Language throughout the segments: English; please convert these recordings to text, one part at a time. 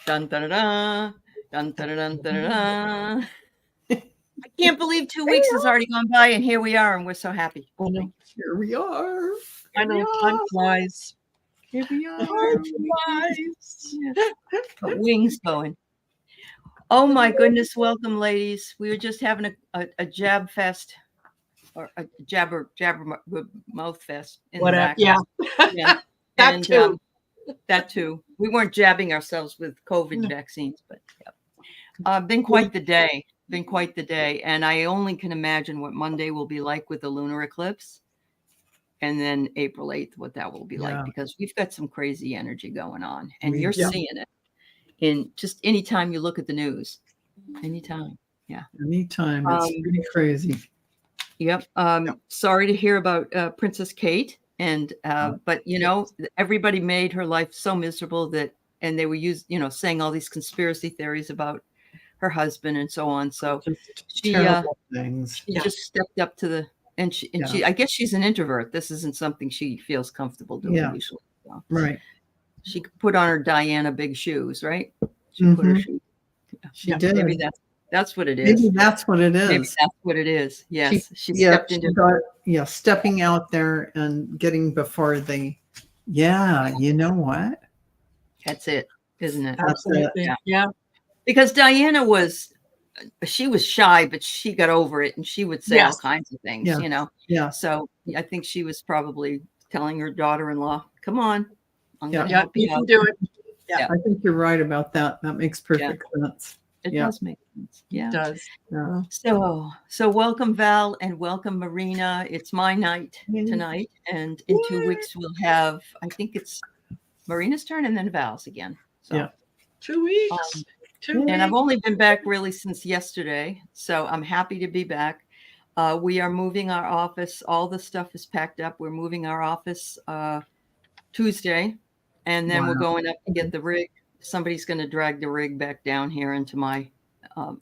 Dun dun dun dun dun dun dun dun. I can't believe 2 weeks has already gone by, and here we are, and we're so happy. I know. Here we are. I know. Time flies. Here we are. Time flies. Got wings going. Oh my goodness! Welcome, ladies. We were just having a jab fest, or a jabber mouth fest in the back. Yeah. Yeah. That And, too. That too. We weren't jabbing ourselves with COVID vaccines, but yeah. Been quite the day. Been quite the day. And I only can imagine what Monday will be like with the lunar eclipse. And then April 8th, what that will be like, because we've got some crazy energy going on. And you're seeing it in just anytime you look at the news. Anytime. Yeah. Anytime. It's pretty crazy. Yep. Sorry to hear about Princess Kate. And but you know, everybody made her life so miserable and they were saying all these conspiracy theories about her husband and so on. So she just stepped up to the she I guess she's an introvert. This isn't something she feels comfortable doing usually. So. Right. She put on her Diana big shoes, right? She put her shoes. She did. Maybe that's what it is. Maybe that's what it is. Maybe that's what it is. Yes. She stepped into stepping out there and getting before you know what? That's it, isn't it? Absolutely. Yeah. Because Diana she was shy, but she got over it and she would say all kinds of things, you know? Yeah. So I think she was probably telling her daughter-in-law, come on. I'm gonna help you can do it. Yeah. I think you're right about that. That makes perfect sense. It does make sense. Yeah. It does. Yeah. So welcome, Val, and welcome, Marina. It's my night tonight. And in 2 weeks, we'll have, I think it's Marina's turn and then Val's again. So 2 weeks. And I've only been back really since yesterday. So I'm happy to be back. We are moving our office. All the stuff is packed up. We're moving our office Tuesday. And then we're going up to get the rig. Somebody's going to drag the rig back down here into my.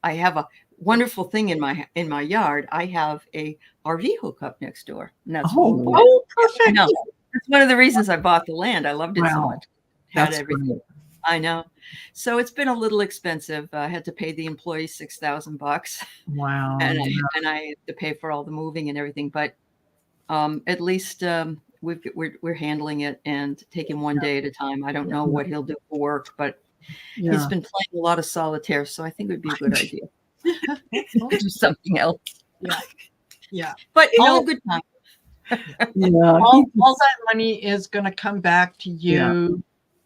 I have a wonderful thing in my yard. I have a RV hookup next door. And that's perfect. I know. That's one of the reasons I bought the land. I loved it so much. Had everything. Great. I know. So it's been a little expensive. I had to pay the employees $6,000. Wow. And I had to pay for all the moving and everything. But at least we're handling it and taking one day at a time. I don't know what he'll do for work, but he's been playing a lot of solitaire, so I think it would be a good idea to do something else. Yeah. But all a good time. All that money is going to come back to you.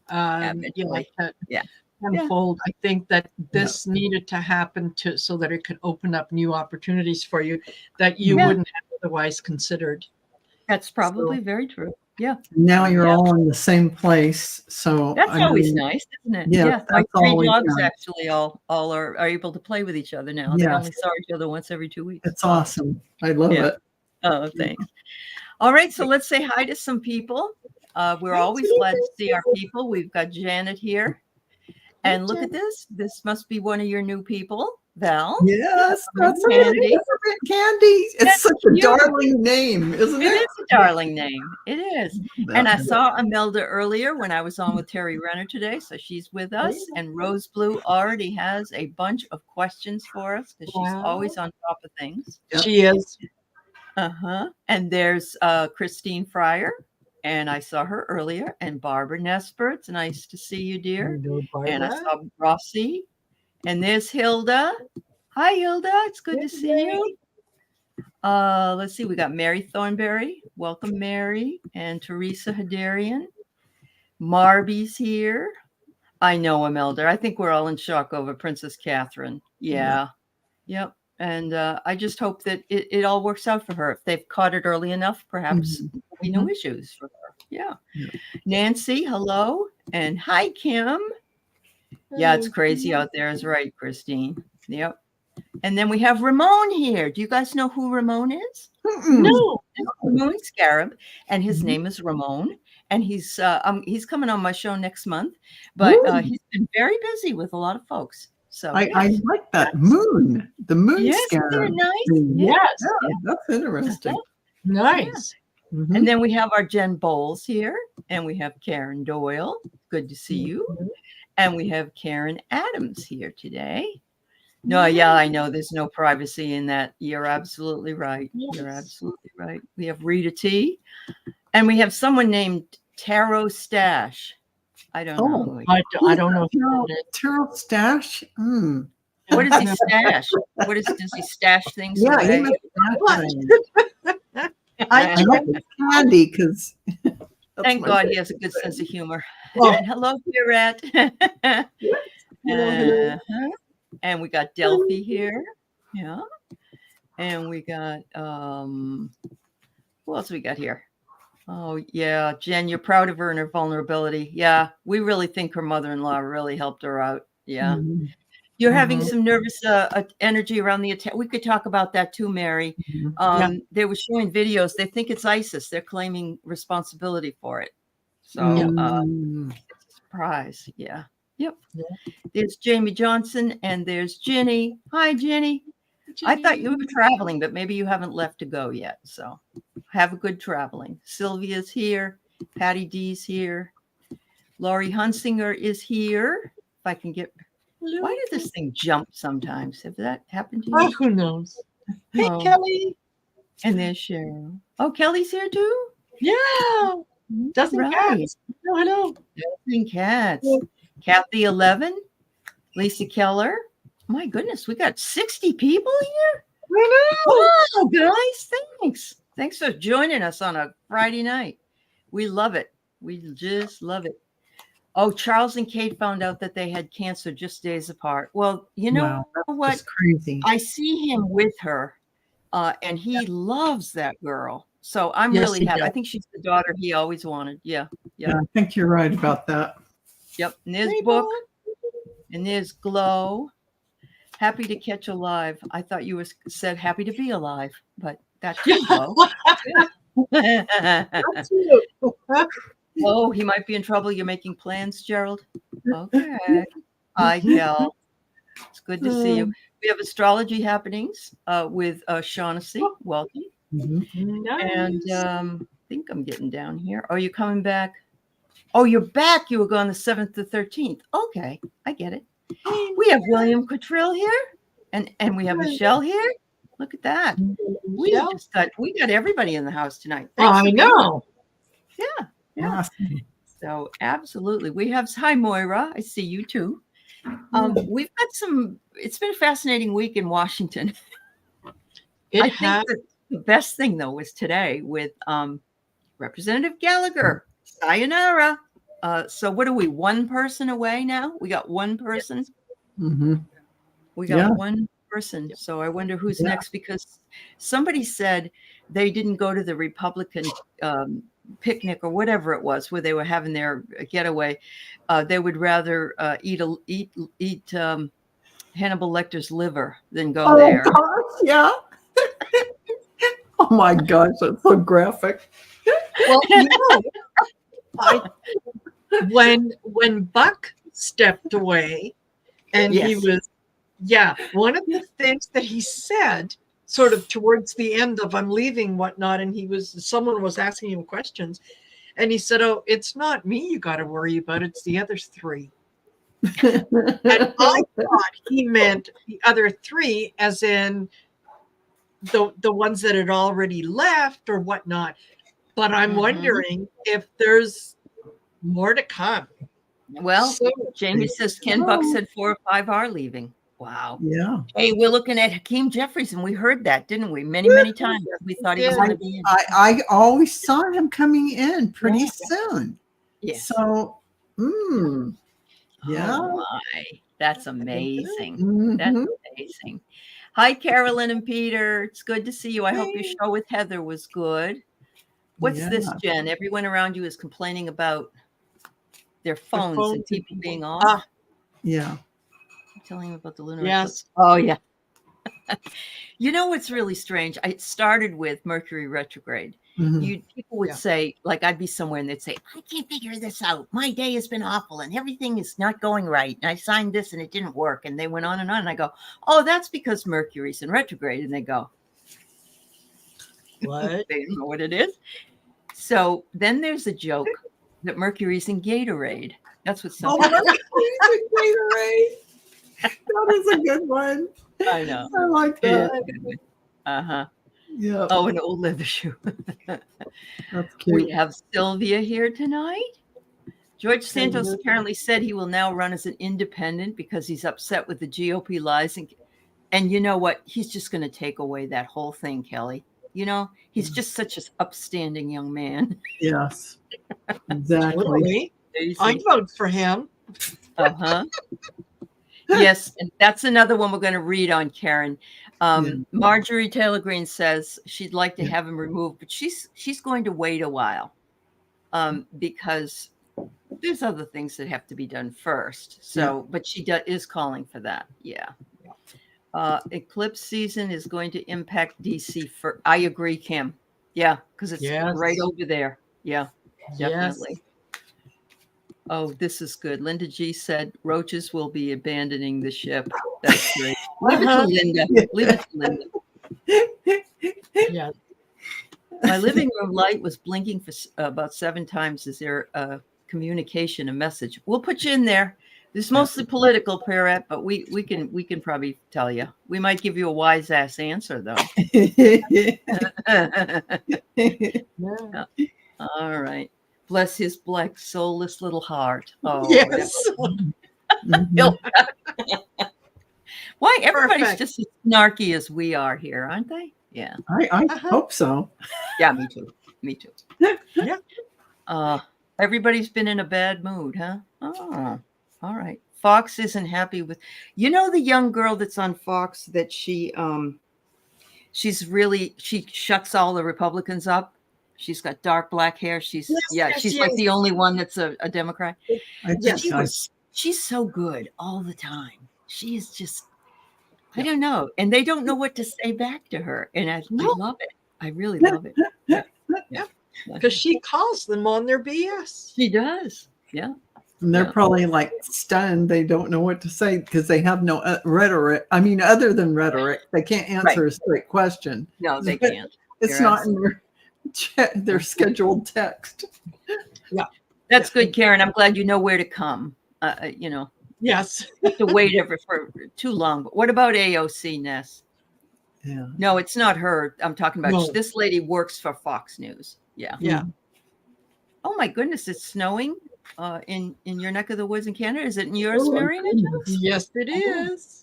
Unfold. I think that this needed to happen so that it could open up new opportunities for you that you wouldn't have otherwise considered. That's probably very true. Yeah. Now you're all in the same place, so that's always nice, isn't it? Yeah. My 3 dogs actually all are able to play with each other now. They only saw each other once every 2 weeks. It's awesome. I love it. Oh, thanks. All right, so let's say hi to some people. We're always glad to see our people. We've got Janet here. And look at this. This must be one of your new people, Val. Yes, that's Candy. Candy. It's such a darling name, isn't it? It is a darling name. It is. And I saw Imelda earlier when I was on with Terry Renner today. So she's with us. And Rose Blue already has a bunch of questions for us because she's always on top of things. She is. And there's Christine Fryer. And I saw her earlier, and Barbara Nespert's. Nice to see you, dear. And I saw Rossi. And there's Hilda. Hi, Hilda. It's good to see you. Let's see. We got Mary Thornberry. Welcome, Mary. And Teresa Hadarian. Marby's here. I know, Imelda. I think we're all in shock over Princess Catherine. Yeah. Yep. And I just hope that it all works out for her. If they've caught it early enough, perhaps there'll be no issues for her. Yeah. Nancy, hello. And hi, Kim. Yeah, it's crazy out there. Is right, Christine. Yep. And then we have Ramon here. Do you guys know who Ramon is? No. Ramon Scarab. And his name is Ramon. And he's coming on my show next month. But he's been very busy with a lot to So I like that moon. The moon scarab. Isn't it nice? Yes. Yeah, that's interesting. Nice. And then we have our Jen Bowles here, and we have Karen Doyle. Good to see you. And we have Karen Adams here today. No, yeah, I know there's no privacy in that. You're absolutely right. You're absolutely right. We have Rita T. And we have someone named Taro Stash. I don't know. I don't know. Taro Stash? What does he stash? Does he stash things away? I hope it's candy because thank God he has a good sense of humor. And hello, Pierrette. And we got Delphi here. Yeah. And we got who else we got here? Oh yeah, Jen, you're proud of her and her vulnerability. Yeah, we really think her mother-in-law really helped her out. Yeah. You're having some nervous energy around the attack. We could talk about that too, Mary. They were showing videos. They think it's ISIS. They're claiming responsibility for it. So it's a surprise. Yeah. Yep. There's Jamie Johnson and there's Ginny. Hi, Ginny. I thought you were traveling, but maybe you haven't left to go yet. So have a good traveling. Sylvia's here. Patty D's here. Laurie Hunsinger is here. If I can get... Why did this thing jump sometimes? Have that happened to you? Oh, who knows? Hey, Kelly. And there's Cheryl. Oh, Kelly's here too? Yeah. Dozen cats. Oh, hello. Dozen cats. Kathy 11. Lisa Keller. My goodness, we got 60 people here? I know. Oh, guys, thanks. Thanks for joining us on a Friday night. We love it. We just love it. Oh, Charles and Kate found out that they had cancer just days apart. Well, you know what? That's crazy. I see him with her, and he loves that girl. So I'm really happy. I think she's the daughter he always wanted. Yeah. I think you're right about that. Yep. And there's Book, and there's Glow. Happy to catch alive. I thought you said happy to be alive, but that's Glow. Oh, he might be in trouble. You're making plans, Gerald? Okay. Hi, Kel. It's good to see you. We have astrology happenings with Shaughnessy. Welcome. Nice. And I think I'm getting down here. Are you coming back? Oh, you're back. You were gone the 7th to 13th. Okay, I get it. We have William Cottrell here, and we have Michelle here. Look at that. We got everybody in the house tonight. I know. Yeah. Awesome. So absolutely. We have, hi Moira, I see you too. We've got it's been a fascinating week in Washington. I think the best thing though was today with Representative Gallagher. Sayonara. So what are we, one person away now? We got one person. We got one person. So I wonder who's next, because somebody said they didn't go to the Republican picnic or whatever it was where they were having their getaway. They would rather eat Hannibal Lecter's liver than go there. Gosh, yeah. Oh my gosh, that's so graphic. Well, when Buck stepped away, and he was, one of the things that he said sort of towards the end of I'm leaving, whatnot, and someone was asking him questions, and he said, "Oh, it's not me you got to worry about, it's the other three." And I thought he meant the other three as in the ones that had already left or whatnot. But I'm wondering if there's more to come. Well, Jamie says Ken Buck said 4 or 5 are leaving. Wow. Yeah. Hey, we're looking at Hakeem Jeffries, and we heard that, didn't we? Many times. We thought he was going to be in. I always saw him coming in pretty soon. Yes. So, yeah. Oh my. That's amazing. That's amazing. Hi, Carolyn and Peter. It's good to see you. I hope your show with Heather was good. What's this, Jen? Everyone around you is complaining about their phones and TV being off. Yeah. Telling him about the lunar eclipse. Oh yeah. You know what's really strange? It started with Mercury retrograde. People would say, like, I'd be somewhere and they'd say, I can't figure this out. My day has been awful and everything is not going right. And I signed this and it didn't work. And they went on. And I go, oh, that's because Mercury's in retrograde. And they go, what? They don't know what it is. So then there's a joke that Mercury's in Gatorade. That's what some Oh, people that is a good one. I know. I like that. Uh-huh. Yeah. Oh, an old leather shoe. That's cute. We have Sylvia here tonight. George Santos apparently said he will now run as an independent because he's upset with the GOP lies. And you know what? He's just going to take away that whole thing, Kelly. You know, he's just such an upstanding young man. Yes. Exactly. I vote for him. Uh-huh. Yes, and that's another one we're going to read on, Karen. Marjorie Taylor Greene says she'd like to have him removed, but she's going to wait a while because there's other things that have to be done first. So, but she is calling for that. Yeah. Eclipse season is going to impact DC. I agree, Kim. Yeah, because it's right over there. Yeah, definitely. Yes. Oh, this is good. Linda G said roaches will be abandoning the ship. That's great. Leave it to Linda. Leave it to Linda. Yeah. My living room light was blinking for about 7 times. Is there a communication, a message? We'll put you in there. It's mostly political, Perrette, but we can probably tell you. We might give you a wise ass answer though. All right. Bless his black, soulless little heart. Oh, yes. Why everybody's just as snarky as we are here, aren't they? Yeah. I hope so. Yeah, me too. Me too. Yeah. Everybody's been in a bad mood, huh? Oh, all right. Fox isn't happy with, the young girl that's on Fox that she shuts all the Republicans up. She's got dark black hair. She's like the only one that's a Democrat. She's so good all the time. She is just, I don't know. And they don't know what to say back to her. And I love it. I really love it. Yeah. Because she calls them on their BS. She does. Yeah. And they're probably like stunned. They don't know what to say because they have no rhetoric. I mean, other than rhetoric, they can't answer a straight question. No, they can't. It's not in their scheduled text. Yeah. That's good, Karen. I'm glad you know where to come. Yes. You have to wait for too long. But what about AOC, Ness? Yeah. No, it's not her. I'm talking about this lady works for Fox News. Yeah. Yeah. Oh my goodness, it's snowing in your neck of the woods in Canada. Is it in yours, Marina? Yes, it is.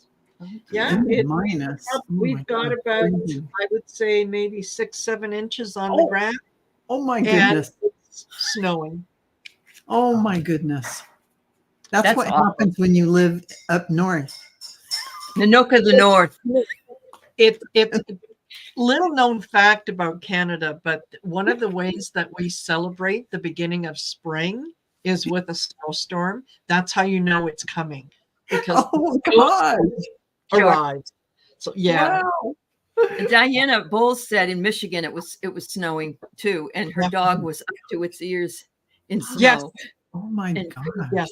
Yeah. Minus. We've got about, I would say, maybe 6-7 inches on the ground. Oh my goodness. And it's snowing. Oh my goodness. That's what happens when you live up north. Nanook of the North. It's a little known fact about Canada, but one of the ways that we celebrate the beginning of spring is with a snowstorm. That's how you know it's coming. Because God arrives. So Wow. Diana Bowles said in Michigan it was snowing too, and her dog was up to its ears in snow. Yes. Oh my God. Yes.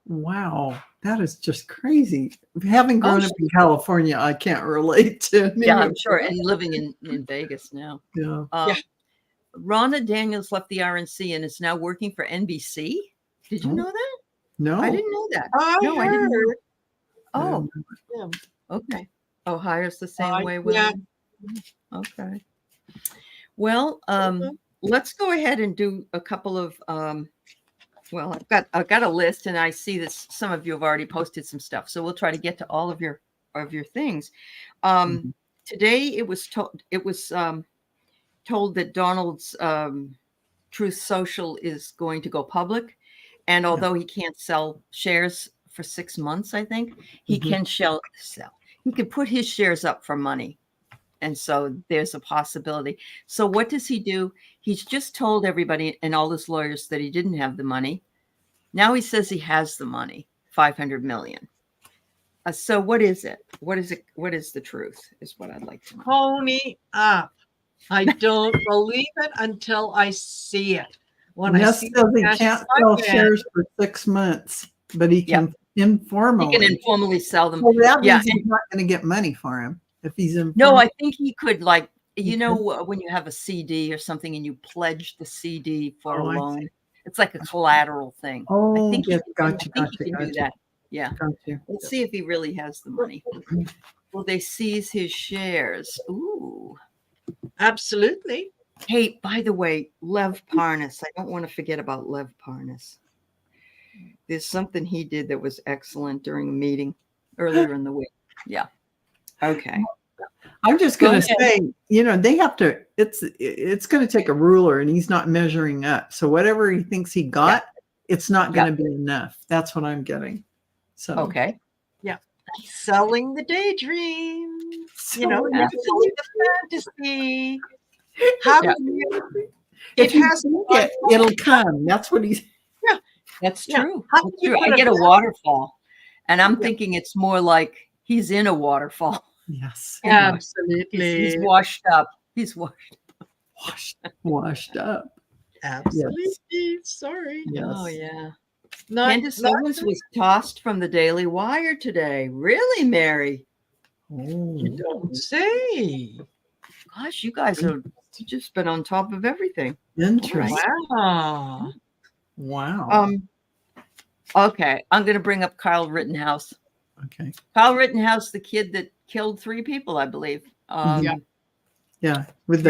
Wow. That is just crazy. Having grown up in California, I can't relate to any I'm sure. And living in Vegas now. Yeah. Ronna Daniels left the RNC and is now working for NBC. Did you know that? No. I didn't know that. I didn't know. Oh. Yeah. Okay. Ohio's the same way with them. Okay. Well, let's go ahead and do a couple of I've got a list, and I see that some of you have already posted some stuff. So we'll try to get to all of your things. Today it was told that Donald's Truth Social is going to go public, and although he can't sell shares for 6 months, I think he can sell. He can put his shares up for money. And so there's a possibility. So what does he do? He's just told everybody and all his lawyers that he didn't have the money. Now he says he has the money, $500 million. So what is it? What is it? What is the truth is what I'd like to know. Pony up. I don't believe it until I see it. When I see he can't sell shares for 6 months, but he can informally sell them. Well, that means he's not going to get money for him. If he's No, I think he could, when you have a CD or something and you pledge the CD for a loan, It's like a collateral thing. Oh, I think yes, he gotcha. can do that. Yeah. Gotcha. Let's see if he really has the money. Will they seize his shares? Ooh. Absolutely. Hey, by the way, Lev Parnas. I don't want to forget about Lev Parnas. There's something he did that was excellent during a meeting earlier in the week. Yeah. Okay. I'm just going to say, they have to, it's going to take a ruler and he's not measuring up. So whatever he thinks he got, it's not going to be enough. That's what I'm getting. So, okay. Yeah. Selling the daydream, selling the fantasy. How do you, if you think it, it'll come. That's what he's. Yeah, that's true. Yeah. That's true. I get a waterfall and I'm thinking it's more like he's in a waterfall. Yes. Absolutely. He's washed up. He's washed up. Absolutely. Yes. Sorry. Yes. Oh, yeah. Candace Owens was tossed from the Daily Wire today. Really, Mary? Oh. You don't say. Gosh, you guys have just been on top of everything. Interesting. Wow. Wow. Okay, I'm going to bring up Kyle Rittenhouse. Okay. Kyle Rittenhouse, the kid that killed 3 people, I believe. Yeah. With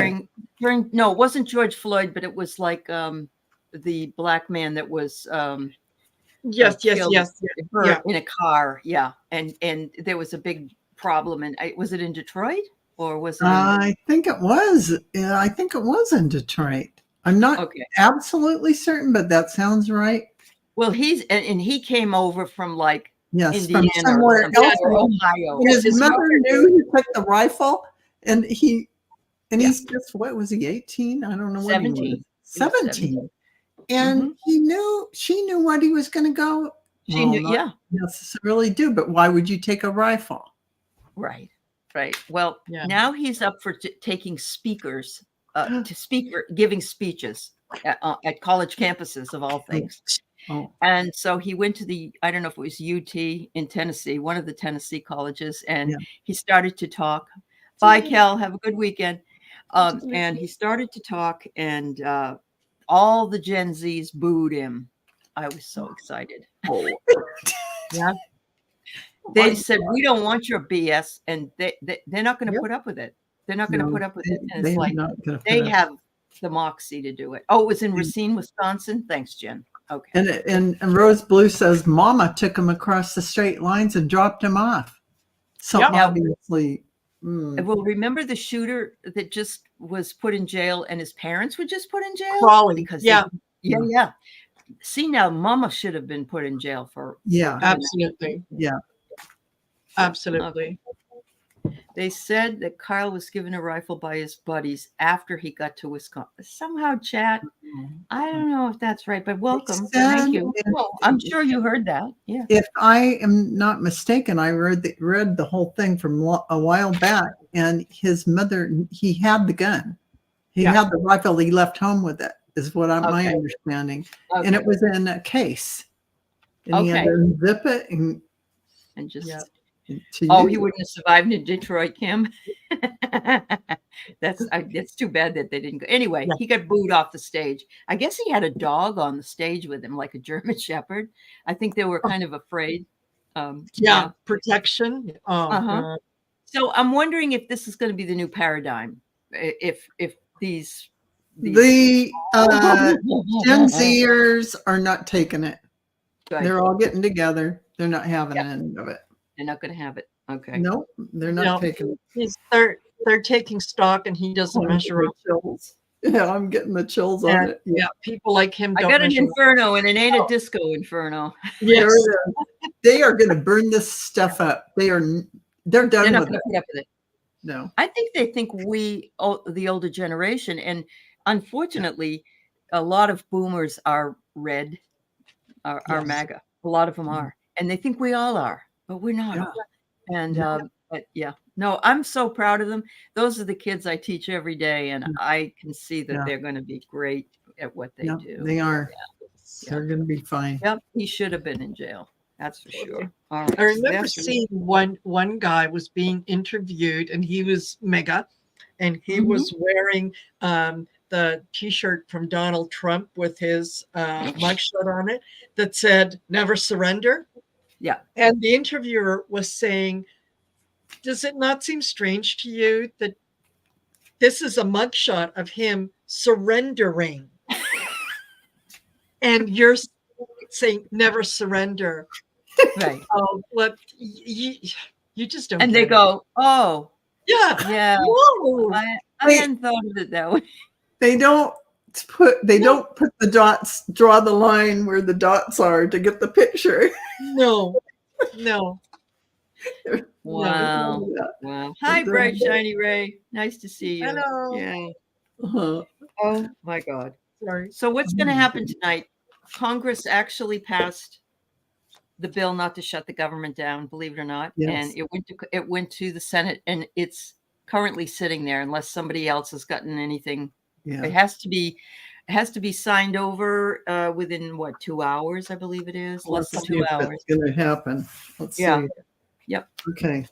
no, it wasn't George Floyd, but it was like the black man that was yes, in a car. Yeah, and there was a big problem. And was it in Detroit or was it? I think it was. Yeah, I think it was in Detroit. I'm not absolutely certain, but that sounds right. Well, he came over from like from Indiana somewhere else, or Ohio. His mother knew he took the rifle, and he's just, what was he, 18? I don't know what 17. he was. 17. And she knew what he was going to go. She knew, not necessarily do, but why would you take a rifle? Right. Well, now he's up for taking speakers giving speeches at college campuses of all things. Oh. And so he went to I don't know if it was UT in Tennessee, one of the Tennessee colleges, and he started to talk. Bye, Kel. Have a good weekend. And he started to talk, and all the Gen Zs booed him. I was so excited. Yeah. They said, we don't want your BS, and they're not going to put up with it. They're not going to put up with it. And it's like they have the moxie to do it. Oh, it was in Racine, Wisconsin. Thanks, Jen. Okay. And Rose Blue says Mama took him across the straight lines and dropped him off. So obviously. Well, remember the shooter that just was put in jail and his parents were just put in jail? Crawley. Because yeah. See, now Mama should have been put in jail for. Absolutely. Yeah. Absolutely. They said that Kyle was given a rifle by his buddies after he got to Wisconsin. Somehow, chat. I don't know if that's right, but welcome. Thank you. I'm sure you heard that. Yeah. If I am not mistaken, I read the whole thing from a while back, and his mother, he had the gun. He had the rifle. He left home with it, is what my understanding. And it was in a case. And he had to unzip it and just. Yeah. He wouldn't have survived in Detroit, Kim. That's too bad that they didn't go. Anyway, he got booed off the stage. I guess he had a dog on the stage with him, like a German Shepherd. I think they were kind of afraid. Protection. So I'm wondering if this is going to be the new paradigm. If these Gen Zers are not taking it. Good. They're all getting together. They're not having any of it. They're not going to have it. Okay. Nope, they're not taking it. They're taking stock, and he doesn't measure up. Chills. Yeah, I'm getting the chills on it. Yeah, people like him. I got an inferno, and it ain't a disco inferno. Yes, they are going to burn this stuff up. They're done with it. Put up with it. No, I think they think we, the older generation, and unfortunately, a lot of boomers are red, are MAGA. A lot of them are, and they think we all are. But we're not. Yeah. And no, I'm so proud of them. Those are the kids I teach every day, and I can see that they're going to be great at what they do. They are. They're going to be fine. Yep, he should have been in jail. That's for sure. All right. I remember seeing one guy was being interviewed, and he was mega, and he was wearing the T-shirt from Donald Trump with his mugshot on it that said "Never surrender." Yeah. And the interviewer was saying, "Does it not seem strange to you that this is a mugshot of him surrendering, and you're saying never surrender?" Right. Oh, what you just don't. And they go, "Oh, yeah, yeah. whoa. I hadn't thought of it that way." They don't put the dots, draw the line where the dots are to get the picture. No. Wow. No. Wow. Hi, bright shiny Ray. Nice to see you. Hello. Yeah. Uh-huh. Oh my God. Sorry. So what's going to happen tonight? Congress actually passed the bill not to shut the government down, believe it or not. Yes. And it went to the Senate, and it's currently sitting there unless somebody else has gotten anything. Yeah. It has to be signed over within 2 hours, I believe it is. Less than 2 hours. It's going to happen. Let's Yeah. see. Yep. Okay.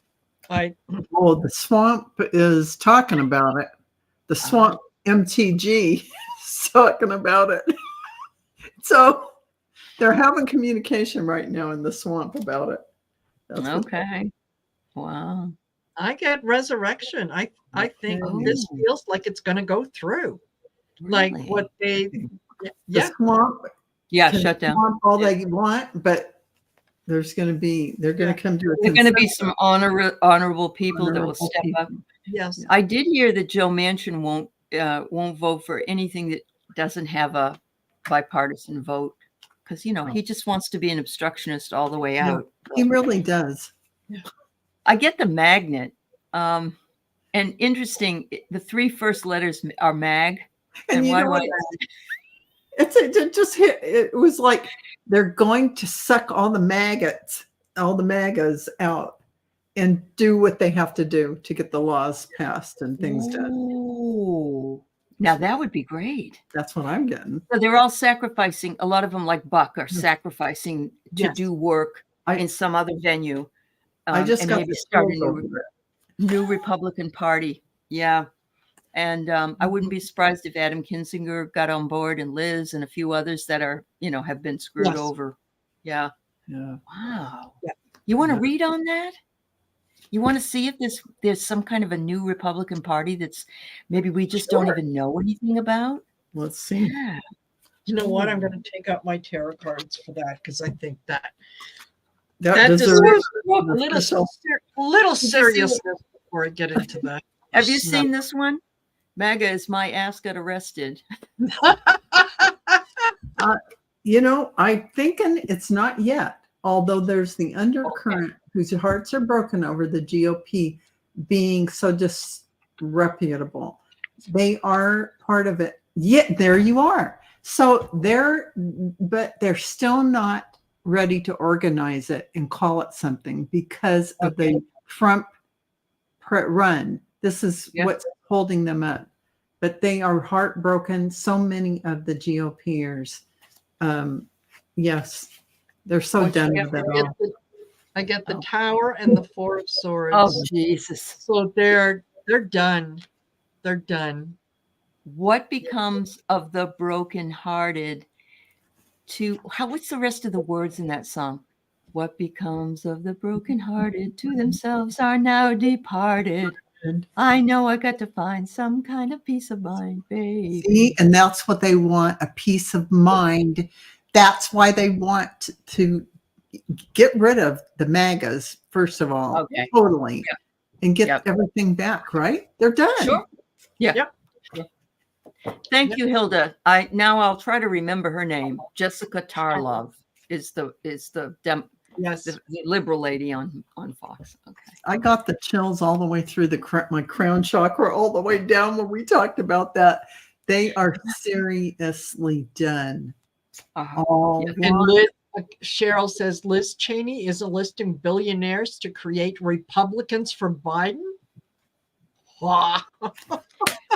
Oh, the swamp is talking about it. The swamp MTG is talking about it. So they're having communication right now in the swamp about it. That's okay. Wow. I get resurrection. I think this feels like it's going to go through. Really? Like what they, the swamp. Yeah, shut down. All they want, but they're going to come to There's going to be some honorable people that will step up. Yes. I did hear that Joe Manchin won't vote for anything that doesn't have a bipartisan vote, because he just wants to be an obstructionist all the way out. He really does. Yeah. I get the magnet. And interesting, the 3 first letters are mag. And you know what? It just hit. It was like they're going to suck all the maggots, all the MAGAs out, and do what they have to do to get the laws passed and things done. Ooh. Now that would be great. That's what I'm getting. So they're all sacrificing. A lot of them, like Buck, are sacrificing to do work in some other venue. I just got maybe start a new Republican Party. Yeah. And I wouldn't be surprised if Adam Kinzinger got on board, and Liz and a few others that are, have been screwed over. Yeah. Yeah. Wow. Yeah. You want to read on that? You want to see if there's some kind of a new Republican Party that's maybe we just don't even know anything about? Let's see. Yeah. You know what? I'm going to take out my tarot cards for that, because I think that deserves a little seriousness before I get into that. Have you seen this one? MAGA is my ass got arrested. I'm thinking it's not yet, although there's the undercurrent whose hearts are broken over the GOP being so disreputable. They are part of it. Yet there you are. So but they're still not ready to organize it and call it something because of the Trump run. This is what's holding them up. But they are heartbroken. So many of the GOPers, yes, they're so done with it all. I get the Tower and the 4 of Swords. Oh, Jesus. So they're done. They're done. What becomes of the brokenhearted what's the rest of the words in that song? What becomes of the brokenhearted to themselves are now departed. I know I got to find some kind of peace of mind, baby. See, and that's what they want, a peace of mind. That's why they want to get rid of the MAGAs, first of all, totally, and get everything back, right? They're done. Sure. Yeah. Yep. Thank you, Hilda. I'll try to remember her name. Jessica Tarlov is the liberal lady on Fox. Okay. I got the chills all the way through my crown chakra, all the way down when we talked about that. They are seriously done. And Cheryl says Liz Cheney is enlisting billionaires to create Republicans for Biden. Wow.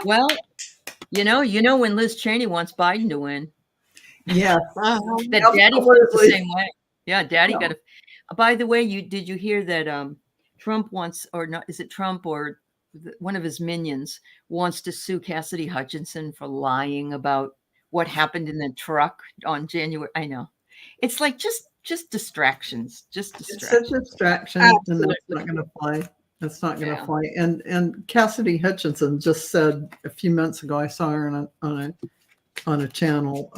Well, when Liz Cheney wants Biden to win. Yeah. That Daddy feels the same way. Yeah, Daddy got to. By the way, did you hear that Trump wants, or not? Is it Trump or one of his minions wants to sue Cassidy Hutchinson for lying about what happened in the truck on January. I know. It's like just distractions, just distractions. It's a distraction, Absolutely. and that's not going to fly. That's not going to fly. And Cassidy Hutchinson just said a few months ago, I saw her on a channel,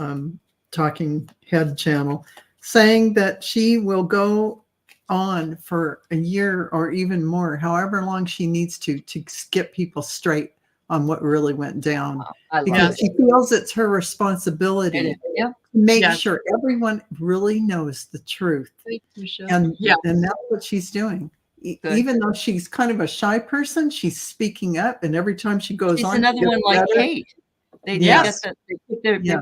Talking Head channel, saying that she will go on for a year or even more, however long she needs to get people straight on what really went down, because she feels it's her responsibility to make sure everyone really knows the truth. And that's what she's doing. Even though she's kind of a shy person, she's speaking up, and every time she goes on, she's another one like Kate. They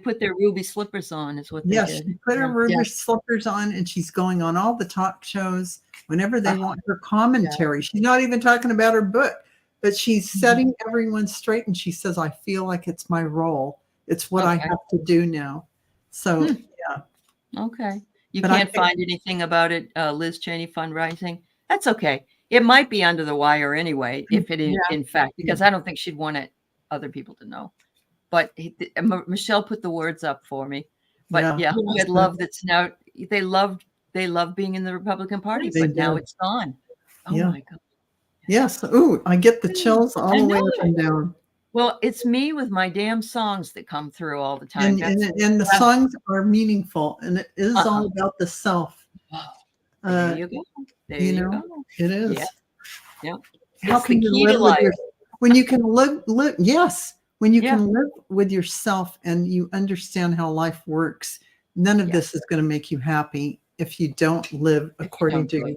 put their ruby slippers on, is what they did. She put her ruby slippers on, and she's going on all the talk shows whenever they want her commentary. She's not even talking about her book, but she's setting everyone straight, and she says, I feel like it's my role. It's what I have to do now. So, Okay. You can't find anything about it, Liz Cheney fundraising? That's okay. It might be under the wire anyway, if it is, in fact, because I don't think she'd want other people to know. But Michelle put the words up for me. But I'd love that's now. They love being in the Republican Party, but now it's gone. Oh my God. Yes. Ooh, I get the chills all the way up and down. Well, it's me with my damn songs that come through all the time. And the songs are meaningful, and it is all about the self. There you go. There you go. It is. Yeah. How can you live with when you can live? Yes. When you can live with yourself and you understand how life works, none of this is going to make you happy if you don't live according to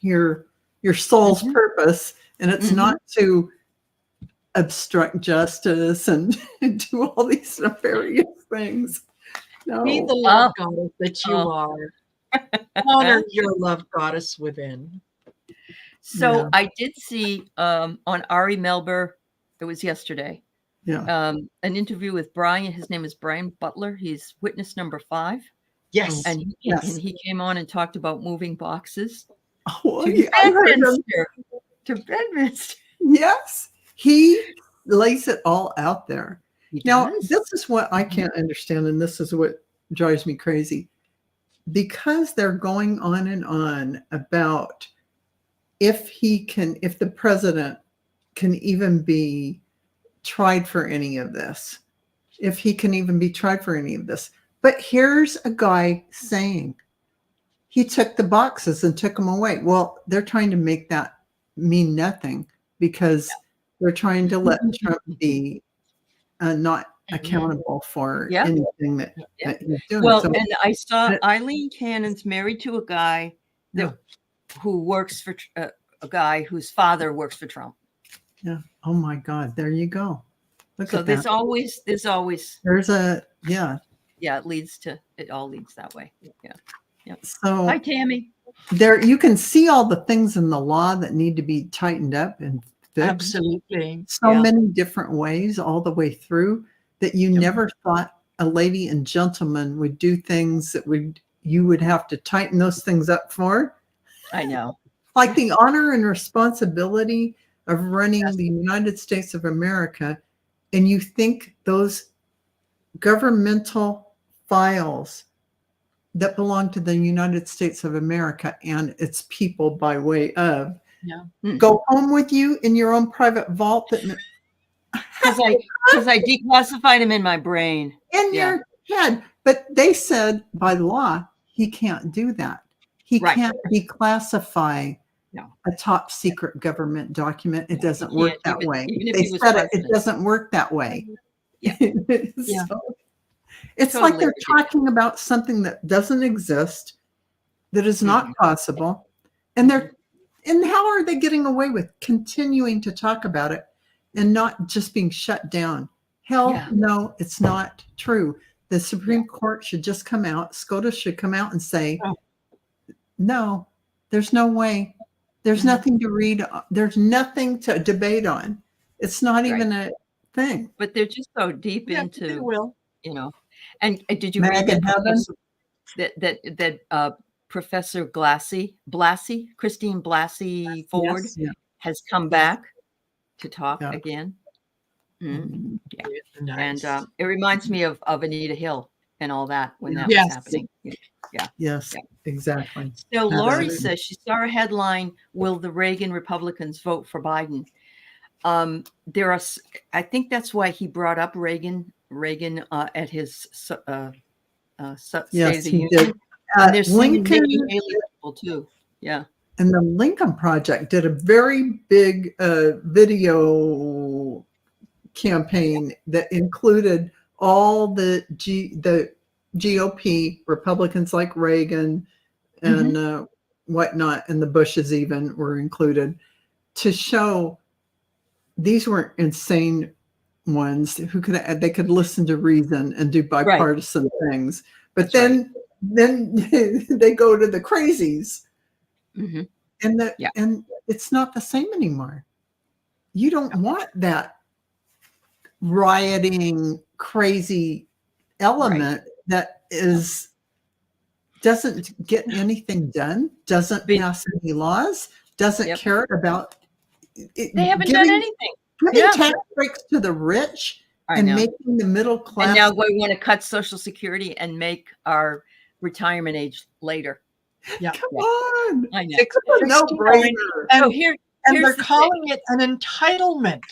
your soul's purpose. And it's not to obstruct justice and do all these nefarious things. No. Be the love goddess that you are. Honor your love goddess within. So I did see on Ari Melber, it was yesterday, an interview with Brian. His name is Brian Butler. He's witness number 5. Yes. And he came on and talked about moving boxes to Bedminster. Yes. He lays it all out there. Now, this is what I can't understand, and this is what drives me crazy. Because they're going on and on about if the president can even be tried for any of this, if he can even be tried for any of this. But here's a guy saying he took the boxes and took them away. Well, they're trying to make that mean nothing because they're trying to let Trump be not accountable for anything that he's doing. Well, and I saw Eileen Cannon's married to a guy who works for a guy whose father works for Trump. Yeah. Oh my God. There you go. Look at that. There's always it all leads that way. Yeah. So hi, Tammy. There you can see all the things in the law that need to be tightened up and fixed. Absolutely. So many different ways all the way through that you never thought a lady and gentleman would do things that you would have to tighten those things up for. I know. Like the honor and responsibility of running the United States of America, and you think those governmental files that belong to the United States of America and its people by way of go home with you in your own private vault because I declassified them in my brain. In your head. But they said by law, he can't do that. He can't declassify a top secret government document. It doesn't work that way. They said it doesn't work that way. It's like they're talking about something that doesn't exist, that is not possible. And how are they getting away with continuing to talk about it and not just being shut down? Hell, no, it's not true. The Supreme Court should just come out. SCOTUS should come out and say, no, there's no way. There's nothing to read. There's nothing to debate on. It's not even a thing. But they're just so deep into, And did you read that Professor Christine Blasey Ford has come back to talk again. Mm-hmm. Yeah. Nice. And it reminds me of Anita Hill and all that when that was happening. Yeah. Yes, exactly. So Lori says she saw a headline, "Will the Reagan Republicans vote for Biden?" There are, I think that's why he brought up Reagan at his State of the Union. And there's Lincoln Haley people too. Yeah. And the Lincoln Project did a very big video campaign that included all the GOP Republicans like Reagan and whatnot, and the Bushes even were included, to show these weren't insane ones who they could listen to reason and do bipartisan things. But then they go to the crazies, and and it's not the same anymore. You don't want that rioting, crazy element that doesn't get anything done, doesn't pass any laws, doesn't care about it. They haven't done anything. Giving tax breaks to the rich and making the middle class. And now we want to cut Social Security and make our retirement age later. Yeah, come on! I know. It's a no-brainer. And they're calling it an entitlement.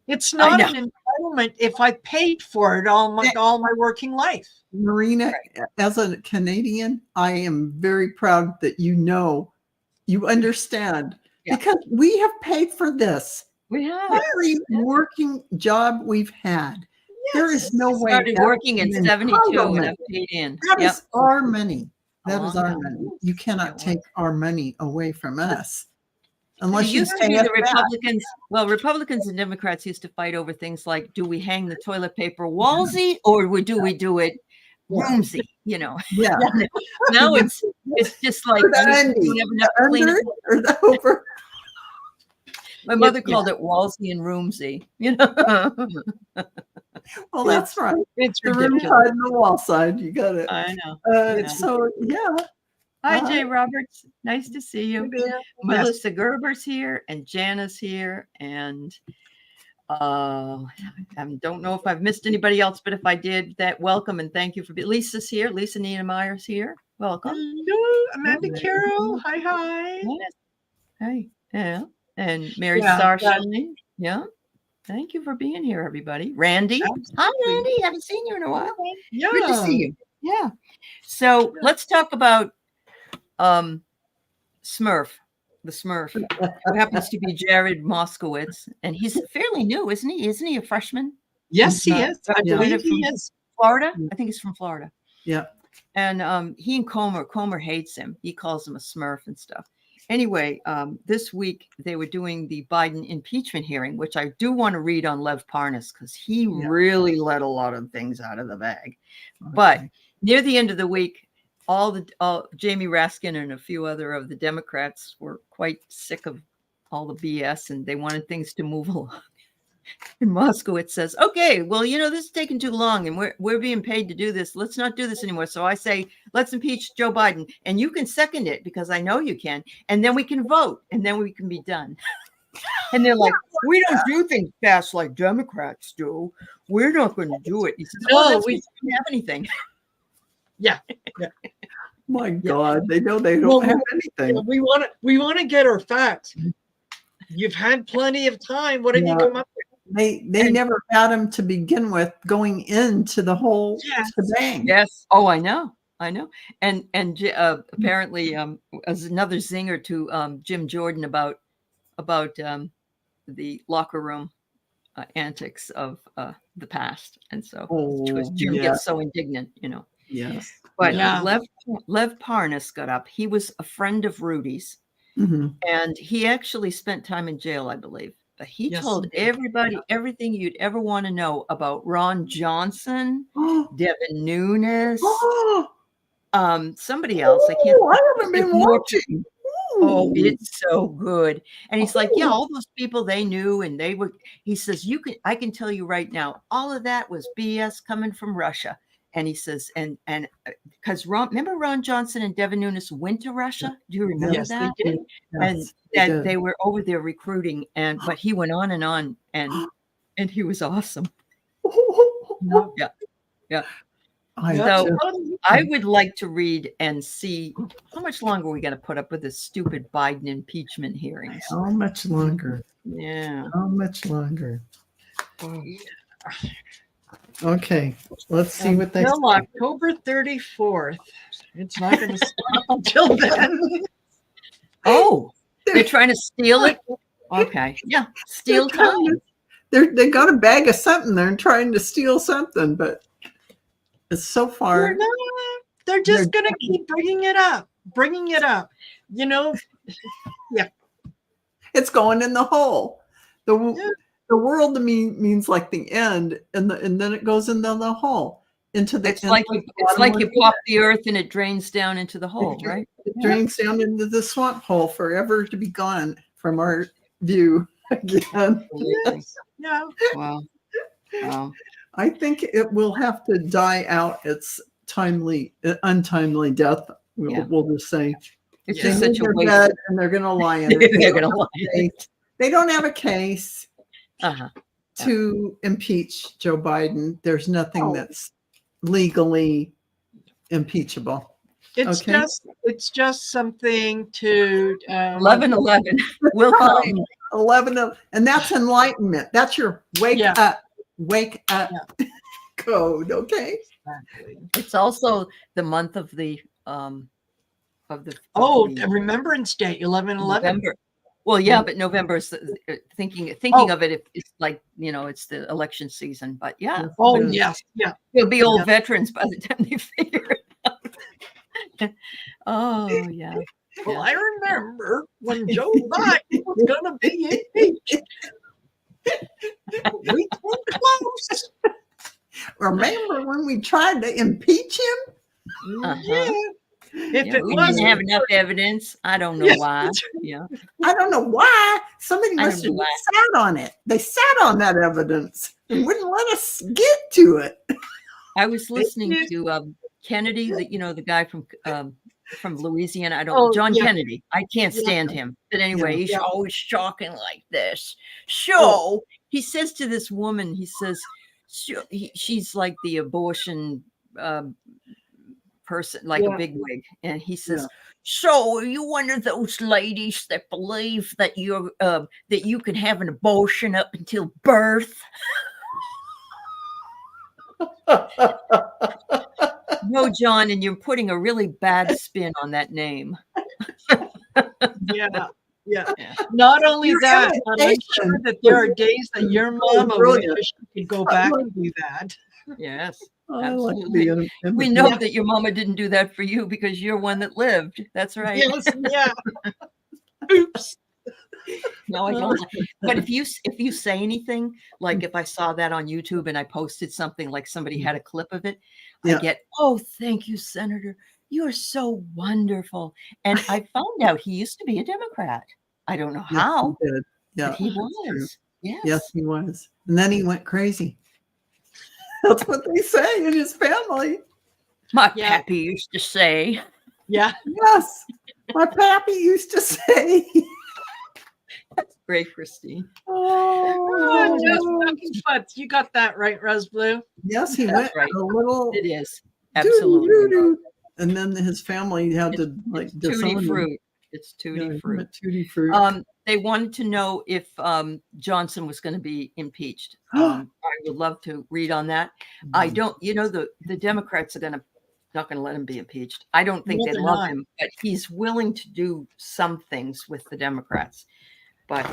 It's not an entitlement if I paid for it all my working life. Marina, as a Canadian, I am very proud that you understand, because we have paid for this. We have every working job we've had. Yes. There is no way. Started working at 72 and I've paid in. That is our money. That is our money. You cannot take our money away from us. Unless you used to be the Republicans. Well, Republicans and Democrats used to fight over things like, do we hang the toilet paper Wolsey or do we do it Roomsey? You know. Yeah. Now it's just like the over. My mother called it Wolsey and Roomsey. You know. Well, that's right. It's the room side and the wall side. You got it. I know. So yeah. Hi, Jay Roberts. Nice to see you. Melissa Gerber's here, and Jana's here, and I don't know if I've missed anybody else, but if I did, that welcome and thank you for being. Lisa's here. Lisa Niedermeyer's here. Welcome. Hello, Amanda Carroll. Hi. Yes. Hey. Yeah. And Mary Starshine. Yeah. Thank you for being here, everybody. Randy. Hi, Randy. Haven't seen you in a while. Yeah. Good to see you. Yeah. So let's talk about Smurf, the Smurf, who happens to be Jared Moskowitz, and he's fairly new, isn't he? Isn't he a freshman? Yes, he is. I believe he is. Florida? I think he's from Florida. Yeah. And he and Comer hates him. He calls him a Smurf and stuff. Anyway, this week they were doing the Biden impeachment hearing, which I do want to read on Lev Parnas because he really let a lot of things out of the bag. Okay. But near the end of the week, all Jamie Raskin and a few other of the Democrats were quite sick of all the BS, and they wanted things to move along. And Moskowitz says, "Okay, well, this is taking too long, and we're being paid to do this. Let's not do this anymore." So I say, "Let's impeach Joe Biden, and you can second it because I know you can, and then we can vote, and then we can be done." And they're like, "We don't do things fast like Democrats do. We're not going to do it." He says, "No, we don't have anything." Yeah. My God, they know they don't have anything. We want to get our facts. You've had plenty of time. What have you come up with? They never had him to begin with going into the whole shebang. Yes. Oh, I know. And apparently as another zinger to Jim Jordan about the locker room antics of the past, and so Jim gets so indignant, Yes. But Lev Parnas got up. He was a friend of Rudy's, and he actually spent time in jail, I believe. But he told everybody everything you'd ever want to know about Ron Johnson, Devin Nunes, somebody else. I can't. I haven't been watching. Oh, it's so good. And he's like, all those people they knew, and he says, I can tell you right now, all of that was BS coming from Russia. and he says, and because remember Ron Johnson and Devin Nunes went to Russia? Do you remember Yes, that? they did. And Yes, that they were over there recruiting, but he went on, and he was awesome. Yeah. I would like to read and see how much longer we got to put up with this stupid Biden impeachment hearings. How much longer? Yeah. How much longer? Okay, let's see what they say. Until October 34th. It's not going to stop until then. Oh, they're trying to steal it? Okay. Yeah. Steal time. They got a bag of something. They're trying to steal something, but it's so far. They're just going to keep bringing it up. You know, yeah. It's going in the hole. The world to me means like the end, and then it goes into the hole. It's like you pop the earth and it drains down into the hole, right? It drains down into the swamp hole, forever to be gone from our view again. Yes. Yeah. Wow. I think it will have to die out its untimely death. We'll just say it's just such a waste, and they're going to lie in it. They're going to lie in it. They don't have a case to impeach Joe Biden. There's nothing that's legally impeachable. It's just something to 11/11 will come. 11, and that's enlightenment. That's your wake up code. Okay. Exactly. It's also the month of the Remembrance Day, 11/11. November. Well, yeah, but November is thinking of it. It's like, it's the election season. But yeah. Oh yes, yeah. They'll be old veterans by the time they figure it out. Oh yeah. Well, I remember when Joe Biden was going to be impeached. We came close. Remember when we tried to impeach him? Yeah. If it we didn't have enough evidence, I don't know why. Yeah, I don't know why. Somebody must have sat on it. They sat on that evidence and wouldn't let us get to it. I was listening to Kennedy, the guy from Louisiana. John Kennedy. I can't stand him. But anyway, he's always talking like this. So he says to this woman, he says, she's like the abortion person, like a bigwig, and he says, "So are you one of those ladies that believe that you're that you can have an abortion up until birth?" No, John, and you're putting a really bad spin on that name. Yeah. Not only that, I'm sure that there are days that your mama wishes she could go back and do that. Yes. Absolutely. We know that your mama didn't do that for you because you're one that lived. That's right. Yes, yeah. Oops. No, I don't. But if you say anything, like if I saw that on YouTube and I posted something like somebody had a clip of it, I get, "Oh, thank you, Senator. You are so wonderful." And I found out he used to be a Democrat. I don't know how. He did. Yeah, but he was. Yes, he was. And then he went crazy. That's what they say in his family. My pappy used to say. Yeah. Yes. My pappy used to say. That's great, Christine. But you got that right, Rose Blue. Yes, he went right. a little. It is. Absolutely. And then his family had to tutti fruit. It's tutti fruit. Tutti fruit. They wanted to know if Johnson was going to be impeached. I would love to read on that. I don't. The Democrats are not going to let him be impeached. I don't think they love him, but he's willing to do some things with the Democrats. But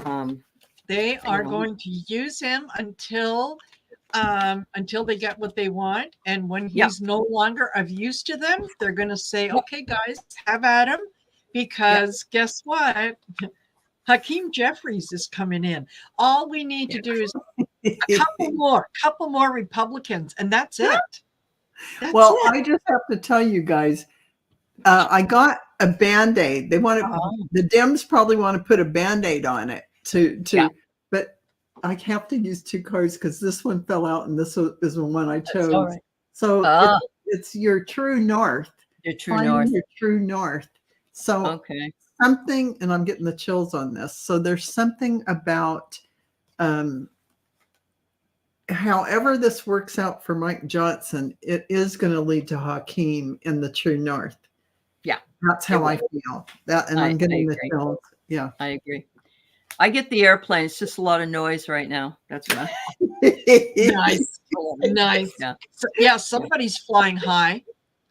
they are going to use him until they get what they want, and when he's no longer of use to them, they're going to say, "Okay, guys, have at him," because guess what? Hakeem Jeffries is coming in. All we need to do is a couple more Republicans, and that's it. I just have to tell you guys, I got a Band-Aid. They want to, the Dems probably want to put a Band-Aid on it but I have to use two cards because this one fell out and this is the one I chose. Right. So it's your true north. Your true Finding north. your true north. So Okay. something, and I'm getting the chills on this. So there's something about however this works out for Mike Johnson, it is going to lead to Hakeem in the true north. Yeah. That's how I feel. That, and I'm getting the chills. Yeah. I agree. I get the airplane. It's just a lot of noise right now. That's what Nice. Nice. Yeah. So, yeah, somebody's flying high.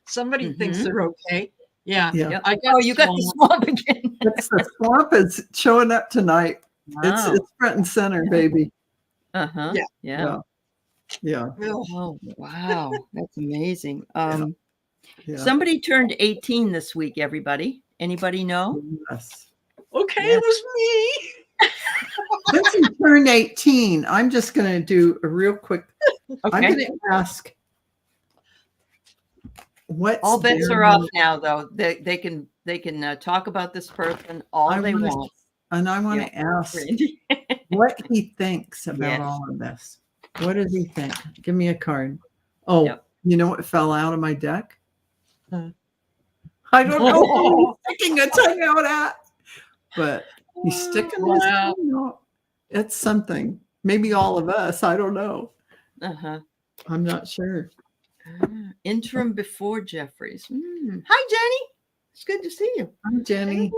Somebody thinks they're okay. Yeah. Yeah. I got you got the swamp again. The swamp is showing up tonight. Wow. It's front and center, baby. Uh-huh. Yeah. Yeah. Oh, wow. That's amazing. Yeah. Somebody turned 18 this week, everybody. Anybody know? Yes. Okay, it was me. Since you turned 18, I'm just going to do a real quick. I'm going to ask what. All bets are off now, though. They can talk about this person all they want. And I want to ask what he thinks about all of this. What does he think? Give me a card. Oh, you know what fell out of my deck? I don't know who he's sticking a tongue out at, but he's sticking his tongue out. It's something. Maybe all of us. I don't know. I'm not sure. Interim before Jeffries. Hi, Jenny. It's good to see you. Hi, Jenny.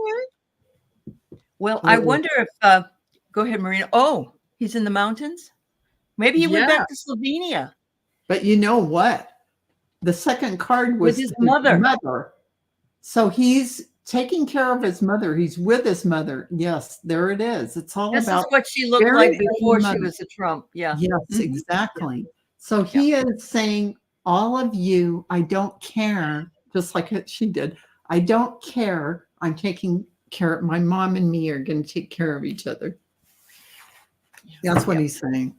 Well, I wonder if, go ahead, Marina. Oh, he's in the mountains? Maybe he went back to Slovenia. But you know what? The second card was with his mother. So he's taking care of his mother. He's with his mother. Yes, there it is. It's all this about. This is what she looked like before she was a Trump. Yeah. Yes, exactly. So he is saying, all of you, I don't care, just like she did. I don't care. I'm taking care of my mom and me are going to take care of each other. That's what he's saying.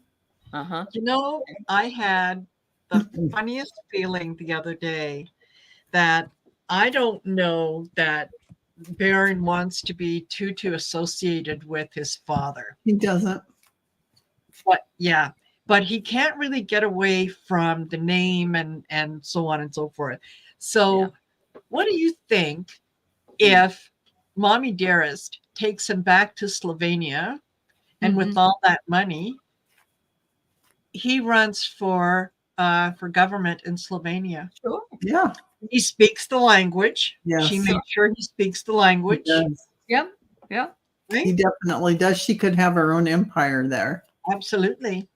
You know, I had the funniest feeling the other day that I don't know that Baron wants to be too associated with his father. He doesn't. But he can't really get away from the name and so on and so forth. So what do you think if Mommy Dearest takes him back to Slovenia and with all that money, he runs for government in Slovenia? Sure. Yeah. He speaks the language. Yes. She made sure he speaks the language. Yeah. Right? He definitely does. She could have her own empire there. Absolutely.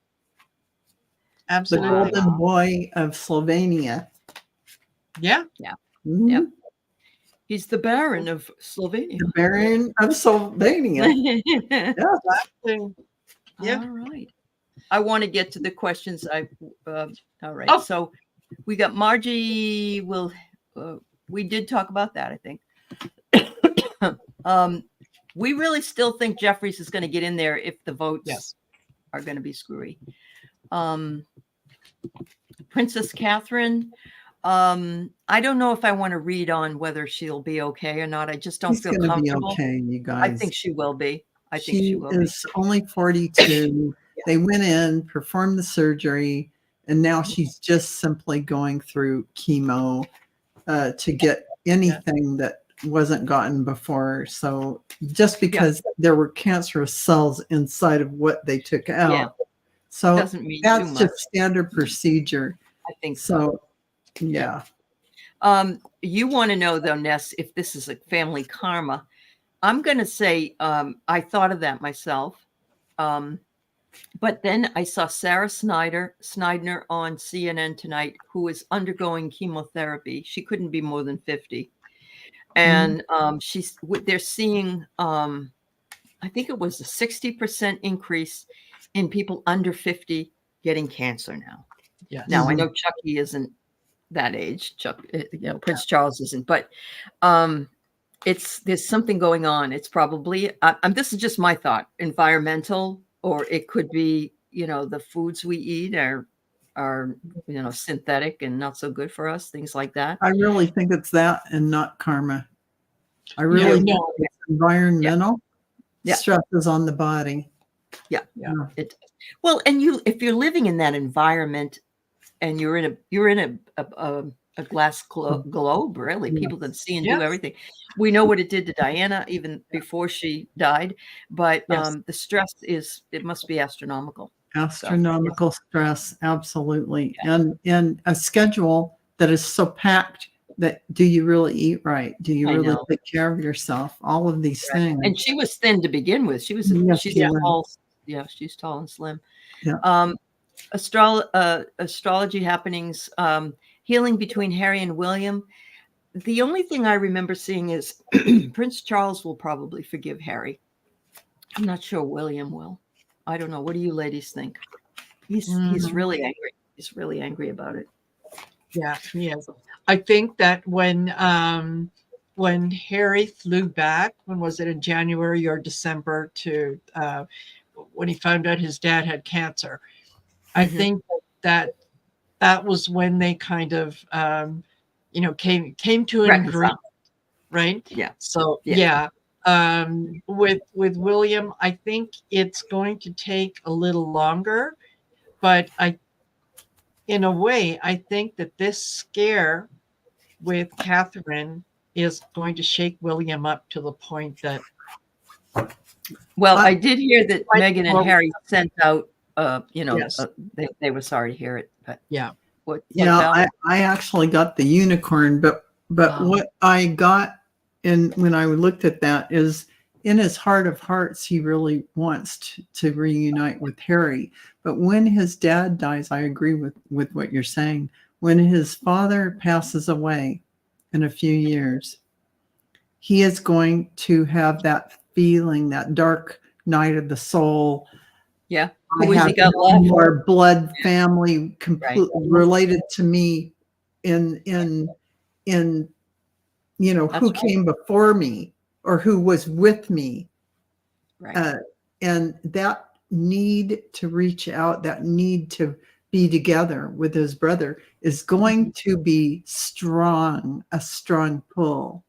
The golden boy of Slovenia. Yeah. He's the Baron of Slovenia. The Baron of Slovenia. All right. I want to get to the questions. All right. So we got Margie. We did talk about that, I think. We really still think Jeffries is going to get in there if the votes are going to be screwy. Princess Catherine. I don't know if I want to read on whether she'll be okay or not. I just don't feel comfortable. Be okay, you guys. I think she will be. I think she will is only 42. They went in, performed the surgery, and now she's just simply going through chemo to get anything that wasn't gotten before. So just because there were cancerous cells inside of what they took out. So doesn't mean that's just standard procedure. I think so. Yeah. You want to know though, Ness, if this is a family karma. I'm going to say I thought of that myself. But then I saw Sarah Snyder on CNN tonight, who is undergoing chemotherapy. She couldn't be more than 50. And they're seeing, I think it was a 60% increase in people under 50 getting cancer now. Yes. Now I know Chucky isn't that age. Prince Charles isn't, but there's something going on. It's probably this is just my thought, environmental, or it could be the foods we eat are synthetic and not so good for us, things like that. I really think it's that and not karma. I really think it's environmental stresses on the body. Well, and if you're living in that environment and you're in a glass globe, really. People can see and Yes. do everything. We know what it did to Diana even before she died, but the stress it must be astronomical. Astronomical stress, absolutely. And a schedule that is so packed that do you really eat right? Do you really take care of yourself? All of these things. And she was thin to begin with. She's tall. Yeah, she's tall and slim. Yeah. Astrology happenings, healing between Harry and William. The only thing I remember seeing is Prince Charles will probably forgive Harry. I'm not sure William will. I don't know. What do you ladies think? He's really angry. He's really angry about it. Yeah, he is. I think that when Harry flew back, when was it, in January or December, to when he found out his dad had cancer, I think that was when they kind of came to an agreement, right? Yeah. So with William, I think it's going to take a little longer, but in a way, I think that this scare with Catherine is going to shake William up to the point that. Well, I did hear that Meghan and Harry sent out, they were sorry to hear it, but I actually got the unicorn, but what I got when I looked at that is, in his heart of hearts, he really wants to reunite with Harry. But when his dad dies, I agree with what you're saying. When his father passes away in a few years, he is going to have that feeling, that dark night of the soul. Yeah. I have no more blood family completely related to me in who came before me or who was with me. Right. And that need to reach out, that need to be together with his brother is going to be a strong pull.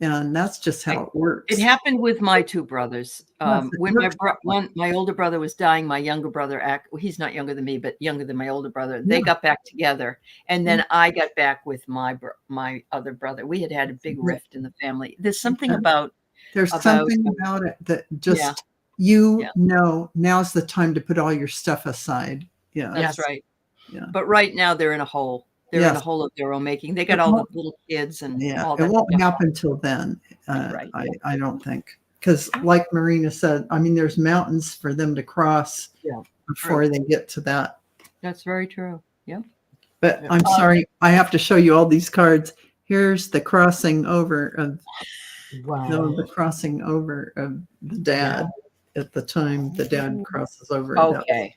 And that's just how it works. It happened with my two brothers. When my older brother was dying, my younger brother, he's not younger than me, but younger than my older brother. They got back together, and then I got back with my other brother. We had a big rift in the family. There's something about it that just now's the time to put all your stuff aside. Yeah, that's right. Yeah, but right now they're in a hole. They're in a hole of their own making. They got all the little kids and all that. It won't happen till then. I don't think, because like Marina said, I mean, there's mountains for them to cross before they get to that. That's very true. Yeah. But I'm sorry, I have to show you all these cards. Here's the crossing over of the crossing over of the dad at the time the dad crosses over. Okay.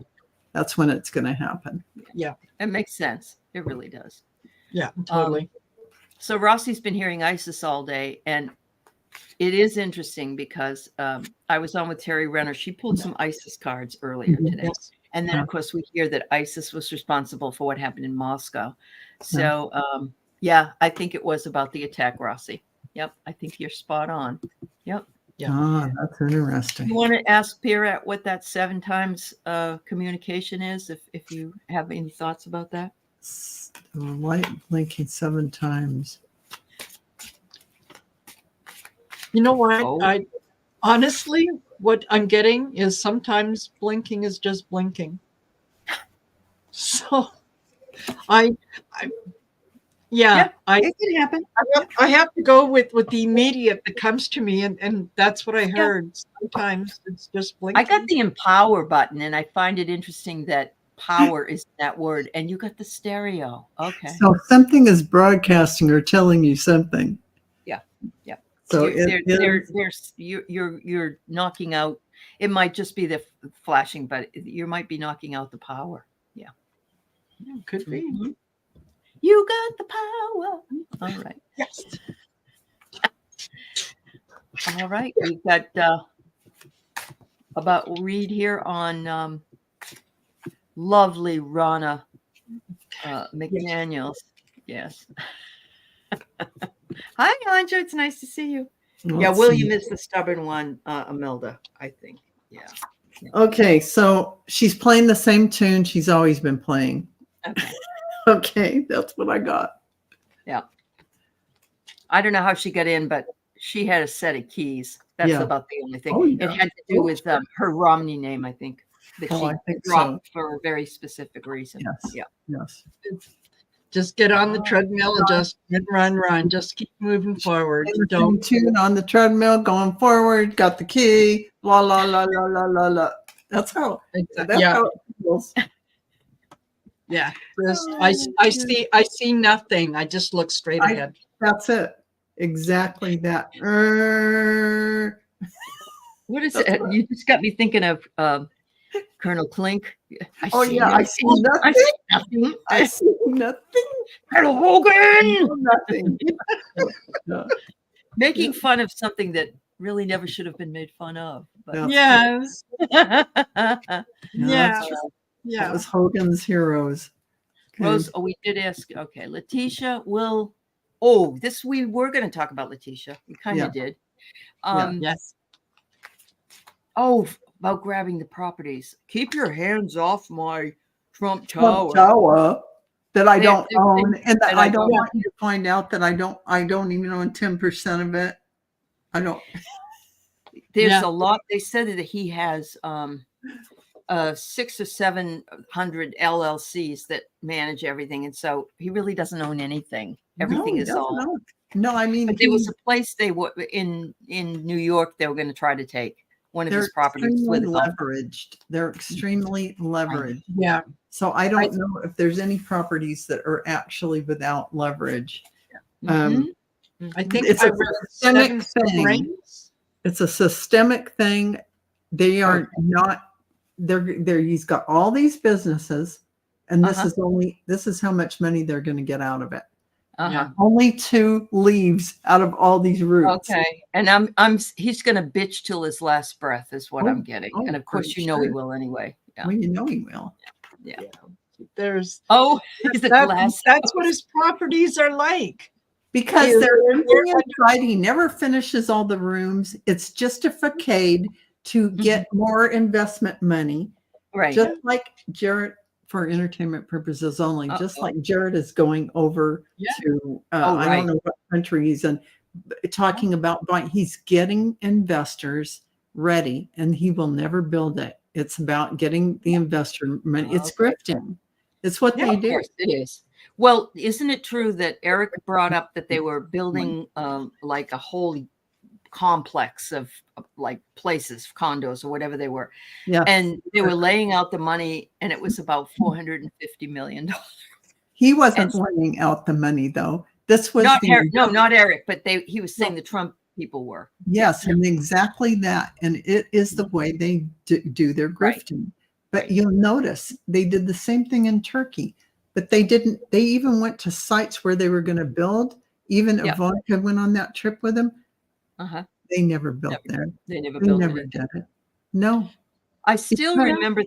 That's when it's going to happen. Yeah. It makes sense. It really does. Yeah, totally. So Rossi's been hearing Isis all day, and it is interesting because I was on with Terry Renner. She pulled some Isis cards earlier today. And then, of course, we hear that Isis was responsible for what happened in Moscow. So, I think it was about the attack, Rossi. Yep, I think you're spot on. Yep. Yeah. That's interesting. You want to ask Pierre what that 7 times communication is, if you have any thoughts about that? Light blinking 7 times. You know what? I honestly, what I'm getting is sometimes blinking is just blinking. So it can happen. I have to go with the immediate that comes to me, and that's what I heard. Sometimes it's just blinking. I got the empower button, and I find it interesting that power is that word, and you got the stereo. Okay. So something is broadcasting or telling you something. Yeah. So you're knocking out. It might just be the flashing, but you might be knocking out the power. Yeah. Could be. Mm-hmm. You got the power. All right. Yes. All right. We've got about read here on lovely Rana McDaniels. Yes. Hi, Anja. It's nice to see you. William is the stubborn one, Imelda, I think. Yeah. Okay, so she's playing the same tune she's always been playing. Okay. Okay, that's what I got. Yeah. I don't know how she got in, but she had a set of keys. That's about the only thing. Oh, yeah. It had to do with her Romney name, I think, that I she think dropped for a very specific reason. Yes. Yeah. Yes. Just get on the treadmill and just run. Just keep moving forward. Don't tune on the treadmill, going forward. Got the key. La la la la la la la. That's how. That's how it feels. Yeah. Just, I see nothing. I just look straight ahead. That's it. Exactly that. What is it? You just got me thinking of Colonel Klink. I see nothing. I see nothing. Colonel Hogan. Nothing. Making fun of something that really never should have been made fun of. But. Yes. Yeah. That was Hogan's Heroes. Okay. Rose, we did ask. Okay, Letitia will. We were going to talk about Letitia. We kind of did. Yes. About grabbing the properties. Keep your hands off my Trump Tower. That I don't own, and that I don't want you to find out that I don't even own 10% of it. I don't. There's a lot. They said that he has 600 or 700 LLCs that manage everything, and so he really doesn't own anything. Everything is all. No, I mean, there was a place they were in New York. They were going to try to take one of his properties with leveraged. They're extremely leveraged. Yeah. So I don't know if there's any properties that are actually without leverage. I think it's a systemic thing. It's a systemic thing. They are not. They're. He's got all these businesses, and this is how much money they're going to get out of it. Only 2 leaves out of all these roots. Okay, and he's going to bitch till his last breath is what I'm getting, and of course he will anyway. Yeah. Well, you know he will. Yeah. There's that's what his properties are like. Because they're inside. He never finishes all the rooms. It's just a facade to get more investment money. Right. Just like Jarrett, for entertainment purposes only, just like Jarrett is going over to, I don't know what country he's in, talking about buying. He's getting investors ready, and he will never build it. It's about getting the investor money. It's grifting. It's what they do. Of course it is. Well, isn't it true that Eric brought up that they were building like a whole complex of like places, condos or whatever they were. Yeah. And they were laying out the money, and it was about $450 million. He wasn't laying out the money though. This was not Eric. No, not Eric, but he was saying the Trump people were. Yes, and exactly that. And it is the way they do their grifting. Right. But you'll notice they did the same thing in Turkey, but they didn't. They even went to sites where they were going to build. Even Ivanka went on that trip with them. They never built there. They never did it. No. I still remember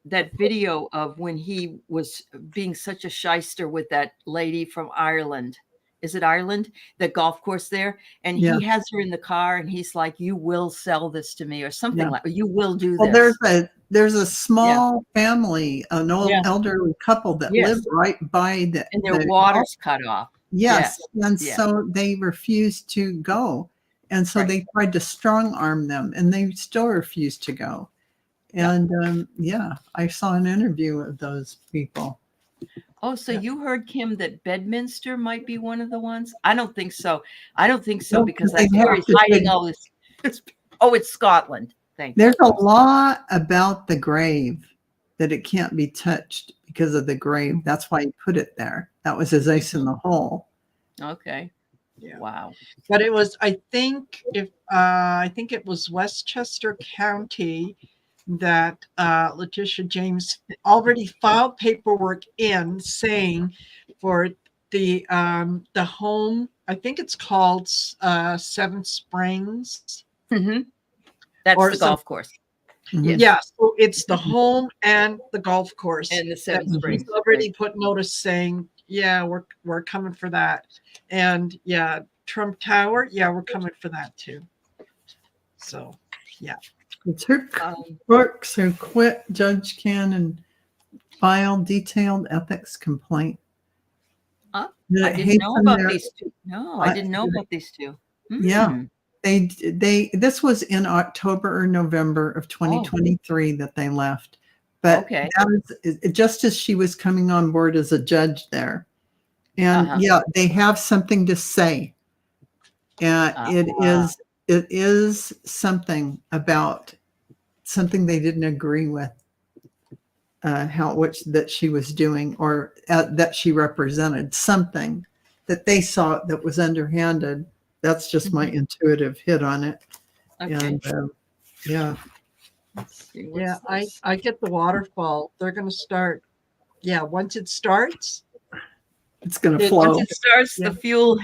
that video of when he was being such a shyster with that lady from Ireland. Is it Ireland? The golf course there. And he has her in the car, and he's like, "You will sell this to me," or something like, "You will do this." Well, there's a small family, an old elderly couple that live right by and their water's cut off. Yes. And so they refused to go. And so they tried to strong arm them, and they still refused to go. And I saw an interview of those people. Oh, so you heard, Kim, that Bedminster might be one of the ones? I don't think so. Because that's where he's hiding all this. Oh, it's Scotland. There's a law about the grave that it can't be touched because of the grave. That's why he put it there. That was his ace in the hole. Okay. Yeah. Wow. But it was, I think it was Westchester County that Letitia James already filed paperwork in saying for the home, I think it's called Seven Springs. Mm-hmm. That's the golf course. Mm-hmm. Yeah, so it's the home and the golf course. And the Seven Springs. He's already put notice saying, we're coming for that. And Trump Tower, we're coming for that too. So, It's her clerks who quit. Judge can and file detailed ethics complaint. I didn't know about these two. No, I didn't know about these two. Yeah. This was in October or November of 2023 that they left. But that is just as she was coming on board as a judge there. And they have something to say. And it is something about something they didn't agree with, that she was doing, or that she represented, something that they saw that was underhanded. That's just my intuitive hit on it. And yeah. Let's see, I get the waterfall. They're going to start. Yeah, once it starts, it's going to flow. Once it starts, the fuel.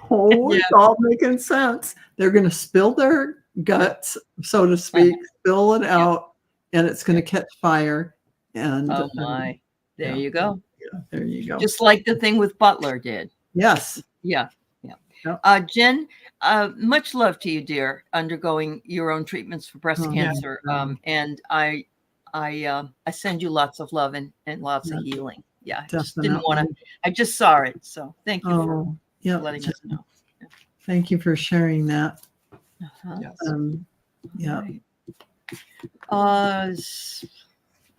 Oh, it's all making sense. They're going to spill their guts, so to speak, spill it out, and it's going to catch fire. And oh my, there you go. Yeah, there you go. Just like the thing with Butler did. Yes. Yeah. Jen, much love to you, dear, undergoing your own treatments for breast cancer. And I send you lots of love and lots of healing. Yeah, I just didn't want to. I just saw it, so thank you for letting us know. Thank you for sharing that.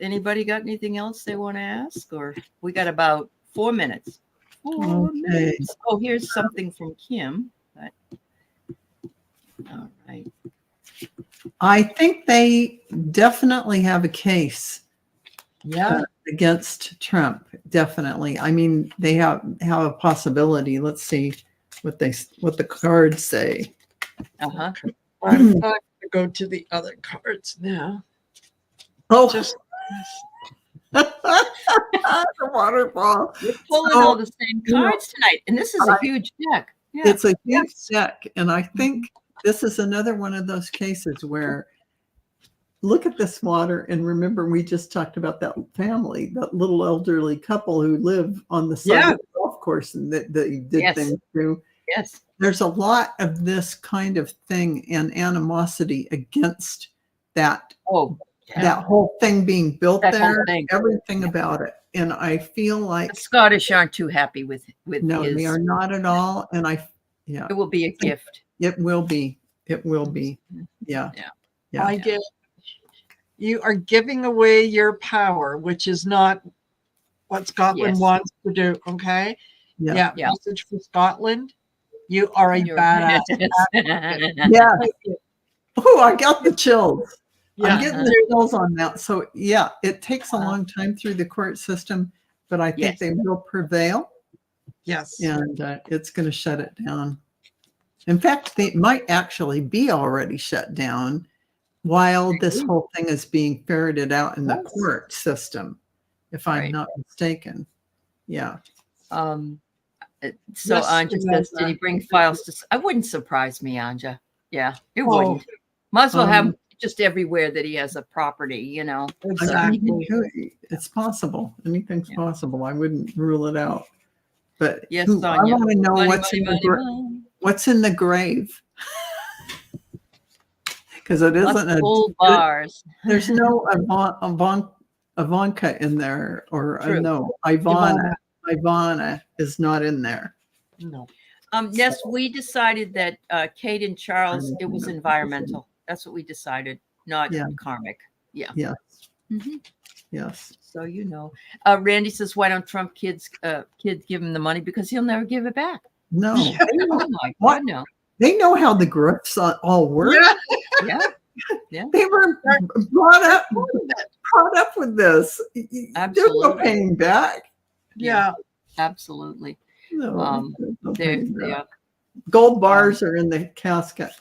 Anybody got anything else they want to ask? Or we got about 4 minutes. 4 minutes. Oh, here's something from Kim. All right. I think they definitely have a case. Against Trump. Definitely. I mean, they have a possibility. Let's see what the cards say. I'm going to go to the other cards now. Oh, just the waterfall. We're pulling all the same cards tonight, and this is a huge deck. Yeah. It's a huge deck, and I think this is another one of those cases where, look at this water, and remember we just talked about that family, that little elderly couple who live on the side of the golf course, and that they did things too. Yes, there's a lot of this kind of thing and animosity against that. That whole thing being built there, everything about it. And I feel like the Scottish aren't too happy with no, they are not at all. And it will be a gift. It will be. It will be. Yeah. I get. You are giving away your power, which is not what Scotland wants to do. Okay. Yeah. Message for Scotland. You are a badass. Yeah. Oh, I got the chills. I'm getting the chills on that. So it takes a long time through the court system, but I think they will prevail. Yes. And it's going to shut it down. In fact, they might actually be already shut down while this whole thing is being ferreted out in the court system, if I'm not mistaken. Yeah. So Anja says, did he bring files to? I wouldn't surprise me, Anja. Yeah, it wouldn't. Might as well have just everywhere that he has a property, you know. Exactly. It's possible. Anything's possible. I wouldn't rule it out. But yes, I want to know what's in the grave. Because it isn't old bars. There's no Ivanka in there, or no, Ivana is not in there. No. Yes, we decided that Kate and Charles, it was environmental. That's what we decided, not karmic. Yeah. Yes. Mm-hmm. Yes. So you know, Randy says, "Why don't Trump kids give him the money because he'll never give it back?" No. Oh my God, no. They know how the grifts all work. Yeah. They were brought up with this. Absolutely. There's no paying back. Yeah. Absolutely. No. Yeah. Gold bars are in the casket.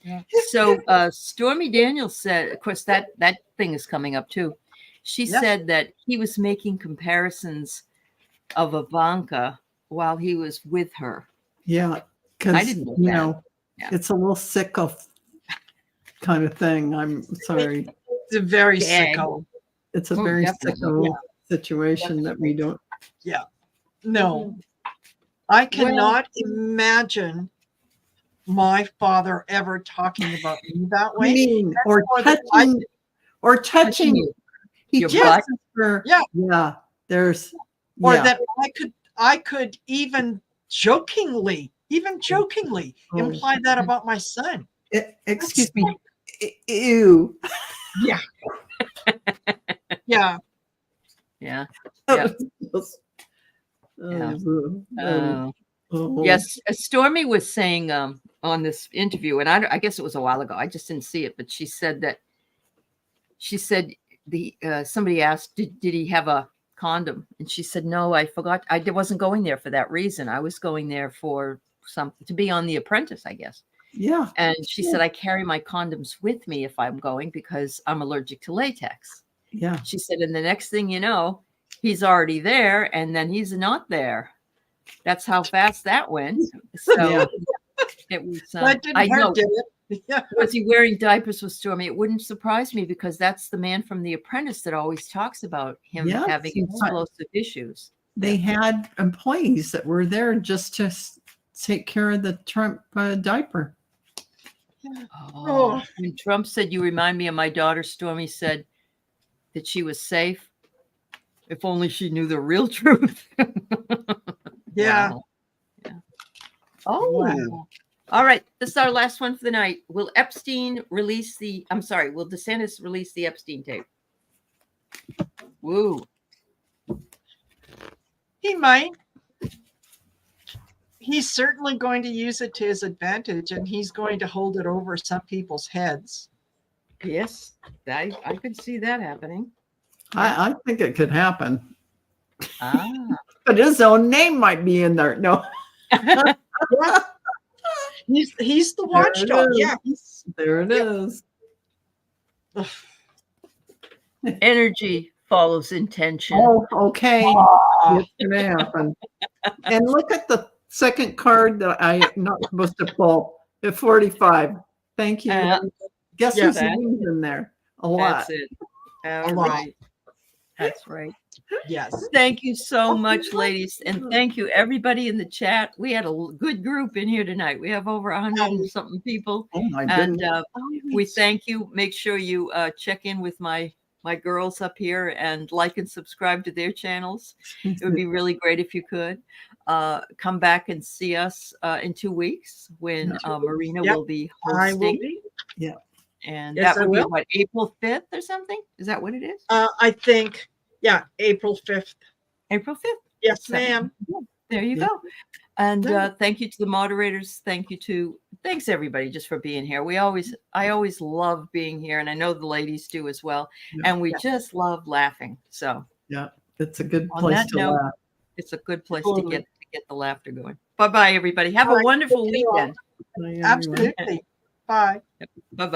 Yeah. So Stormy Daniels said, of course, that thing is coming up too. She said that he was making comparisons of Ivanka while he was with her. Yeah, because it's a little sicko kind of thing. I'm sorry. It's a very sicko. It's a very sicko situation that we don't. Yeah. No, I cannot imagine my father ever talking about me that way. Or touching. He your butt. There's or that I could even jokingly imply that about my son. Excuse me. Ew. Yeah. Yeah. Yeah. Yes, Stormy was saying on this interview, and I guess it was a while ago. I just didn't see it, but she said somebody asked, did he have a condom? And she said, no, I forgot. I wasn't going there for that reason. I was going there for something to be on The Apprentice, I guess. Yeah. And she said, I carry my condoms with me if I'm going because I'm allergic to latex. Yeah. She said, and the next thing you know, he's already there and then he's not there. That's how fast that went. So it was, that didn't hurt, did it? Yeah. Was he wearing diapers with Stormy? It wouldn't surprise me because that's the man from The Apprentice that always talks about him having explosive issues. They had employees that were there just to take care of the Trump diaper. Oh. When Trump said, you remind me of my daughter, Stormy said that she was safe. If only she knew the real truth. Yeah. Wow. Yeah. Oh, wow. All right. This is our last one for the night. Will DeSantis release the Epstein tape? Woo. He might. He's certainly going to use it to his advantage, and he's going to hold it over some people's heads. Yes, I could see that happening. I think it could happen. But his own name might be in there. No. He's the watchdog. Yeah. There it is. Energy follows intention. Oh, okay. It's gonna happen. And look at the second card that I'm not supposed to pull. At 45. Thank you. Guess who's name's in there? A lot. That's it. All right. That's right. Yes. Thank you so much, ladies. And thank you, everybody in the chat. We had a good group in here tonight. We have over 100 and something people. Oh, my goodness. And we thank you. Make sure you check in with my girls up here and like and subscribe to their channels. It would be really great if you could. Come back and see us in 2 weeks when Marina will be hosting. I will be. Yeah. And that would be what, April 5th or something? Is that what it is? I think, April 5th. April 5th. Yes, ma'am. There you go. And thank you to the moderators. Thanks everybody just for being here. I always love being here, and I know the ladies do as well. And we just love laughing. So it's a good place to laugh. It's a good place to get the laughter going. Bye-bye, everybody. Have a wonderful weekend. Absolutely. Bye. Bye-bye.